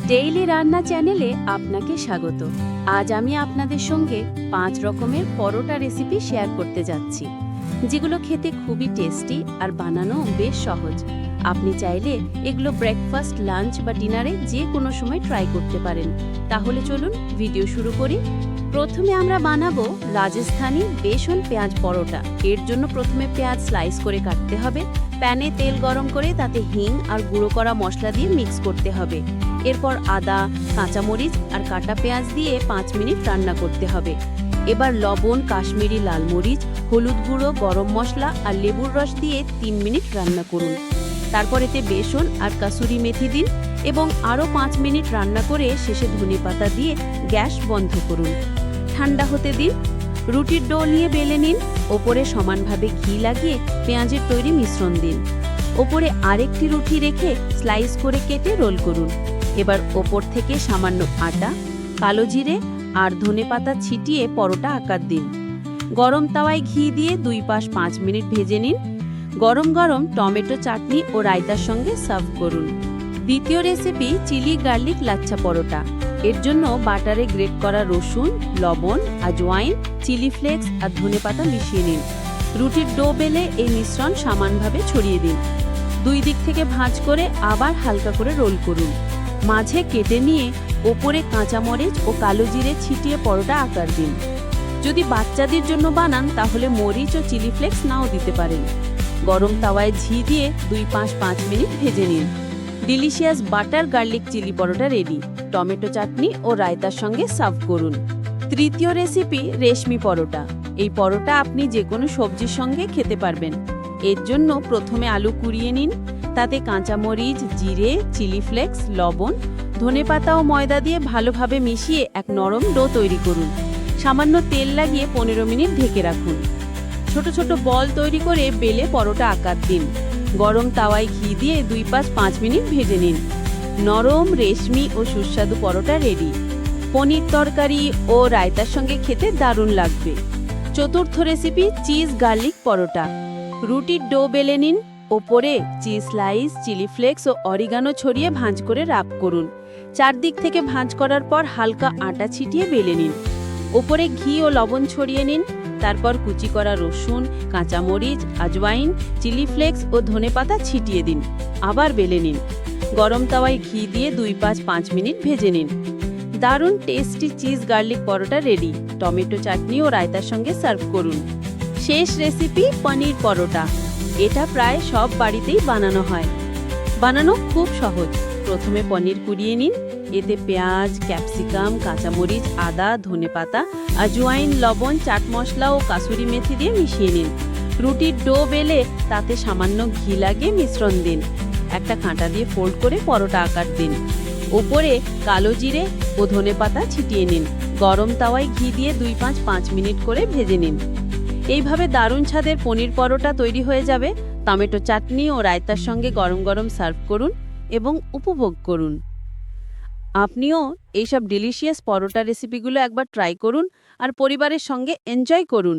Daily রান্না চ্যানেলে আপনাকে স্বাগত। আজ আমি আপনাদের সঙ্গে 5 রকমের পরোটা রেসিপি শেয়ার করতে যাচ্ছি, যেগুলো খেতে খুবই টেস্টি আর বানানো বেশ সহজ। আপনি চাইলে এগুলো ব্রেকফাস্ট, লাঞ্চ বা ডিনারে যে কোনো সময় ট্রাই করতে পারেন। তাহলে চলুন ভিডিও শুরু করি। প্রথমে আমরা বানাবো রাজস্থানি বেসন পেঁয়াজ পরোটা। এর জন্য প্রথমে পেঁয়াজ স্লাইস করে কাটতে হবে। প্যানে তেল গরম করে তাতে হিং আর গুঁড়ো করা মশলা দিয়ে মিক্স করতে হবে। এরপর আদা, কাঁচামরিচ আর কাটা পেঁয়াজ দিয়ে 5 মিনিট রান্না করতে হবে। এবার লবণ, কাশ্মীরি লাল মরিচ, হলুদ গুঁড়ো, গরম মশলা আর লেবুর রস দিয়ে 3 মিনিট রান্না করুন। তারপর এতে বেসন আর কাসুরি মেথি দিন এবং আরও 5 মিনিট রান্না করে শেষে ধনেপাতা দিয়ে গ্যাস বন্ধ করুন। ঠান্ডা হতে দিন। রুটির ডো নিয়ে বেলে নিন। ওপরে সমানভাবে ঘি লাগিয়ে পেঁয়াজের তৈরি মিশ্রণ দিন। ওপরে আরেকটি রুটি রেখে স্লাইস করে কেটে রোল করুন। এবার ওপর থেকে সামান্য আটা, কালো জিরে আর ধনেপাতা ছিটিয়ে পরোটা আকার দিন। গরম তাওয়ায় ঘি দিয়ে 2 পাশ 5 মিনিট ভেজে নিন। গরম গরম টমেটো চাটনি ও রায়তার সঙ্গে সার্ভ করুন। দ্বিতীয় recipe chilli garlic lachha paratha. এর জন্য বাটারে গ্রেট করা রসুন, লবণ, আজওয়াইন, চিলি ফ্লেক্স আর ধনেপাতা মিশিয়ে নিন। রুটির ডো বেলে এই মিশ্রণ সমানভাবে ছড়িয়ে দিন। 2 দিক থেকে ভাঁজ করে আবার হালকা করে রোল করুন। মাঝে কেটে নিয়ে ওপরে কাঁচামরিচ ও কালো জিরে ছিটিয়ে পরোটা আকার দিন। যদি বাচ্চাদের জন্য বানান তাহলে মরিচ ও চিলি ফ্লেক্স নাও দিতে পারেন। গরম তাওয়ায় ঘি দিয়ে 2 পাশ 5 মিনিট ভেজে নিন। ডিলিশিয়াস বাটার গার্লিক চিলি পরোটা রেডি। টমেটো চাটনি ও রায়তার সঙ্গে সার্ভ করুন। তৃতীয় রেসিপি রেশমি পরোটা। এই পরোটা আপনি যে কোনো সবজির সঙ্গে খেতে পারবেন। এর জন্য প্রথমে আলু কুড়িয়ে নিন। তাতে কাঁচামরিচ, জিরে, চিলি ফ্লেক্স, লবণ, ধনেপাতা ও ময়দা দিয়ে ভালোভাবে মিশিয়ে এক নরম ডো তৈরি করুন। সামান্য তেল লাগিয়ে 15 মিনিট ঢেকে রাখুন। ছোট ছোট বল তৈরি করে বেলে পরোটা আকার দিন। গরম তাওয়ায় ঘি দিয়ে 2 পাশ 5 মিনিট ভেজে নিন। নরম, রেশমি ও সুস্বাদু পরোটা রেডি। পনির তরকারি ও রায়তার সঙ্গে খেতে দারুণ লাগবে। চতুর্থ রেসিপি চিজ গার্লিক পরোটা। রুটির ডো বেলে নিন। ওপরে চিজ স্লাইস, চিলি ফ্লেক্স ও অরিগানো ছড়িয়ে ভাঁজ করে রাপ করুন। চারদিক থেকে ভাঁজ করার পর হালকা আটা ছিটিয়ে বেলে নিন। ওপরে ঘি ও লবণ ছড়িয়ে নিন। তারপর কুচি করা রসুন, কাঁচামরিচ, আজওয়াইন, চিলি ফ্লেক্স ও ধনেপাতা ছিটিয়ে দিন। আবার বেলে নিন। গরম তাওয়ায় ঘি দিয়ে 2 পাশ 5 মিনিট ভেজে নিন। দারুণ টেস্টি চিজ গার্লিক পরোটা রেডি। টমেটো চাটনি ও রায়তার সঙ্গে সার্ভ করুন। শেষ রেসিপি পনির পরোটা। এটা প্রায় সব বাড়িতেই বানানো হয়। বানানো খুব সহজ। প্রথমে পনির কুড়িয়ে নিন। এতে পেঁয়াজ, ক্যাপসিকাম, কাঁচামরিচ, আদা, ধনেপাতা, আজওয়াইন, লবণ, চাট মশলা ও কাসুরি মেথি দিয়ে মিশিয়ে নিন। রুটির ডো বেলে তাতে সামান্য ঘি লাগিয়ে মিশ্রণ দিন। একটা কাঁটা দিয়ে ফোল্ড করে পরোটা আকার দিন। ওপরে কালো জিরে ও ধনেপাতা ছিটিয়ে নিন। গরম তাওয়ায় ঘি দিয়ে 2 পাশ 5 মিনিট করে ভেজে নিন। এইভাবে দারুণ স্বাদের পনির পরোটা তৈরি হয়ে যাবে। টমেটো চাটনি ও রায়তার সঙ্গে গরম গরম সার্ভ করুন এবং উপভোগ করুন। আপনিও এইসব ডিলিশিয়াস পরোটা রেসিপিগুলো একবার ট্রাই করুন আর পরিবারের সঙ্গে এনজয় করুন।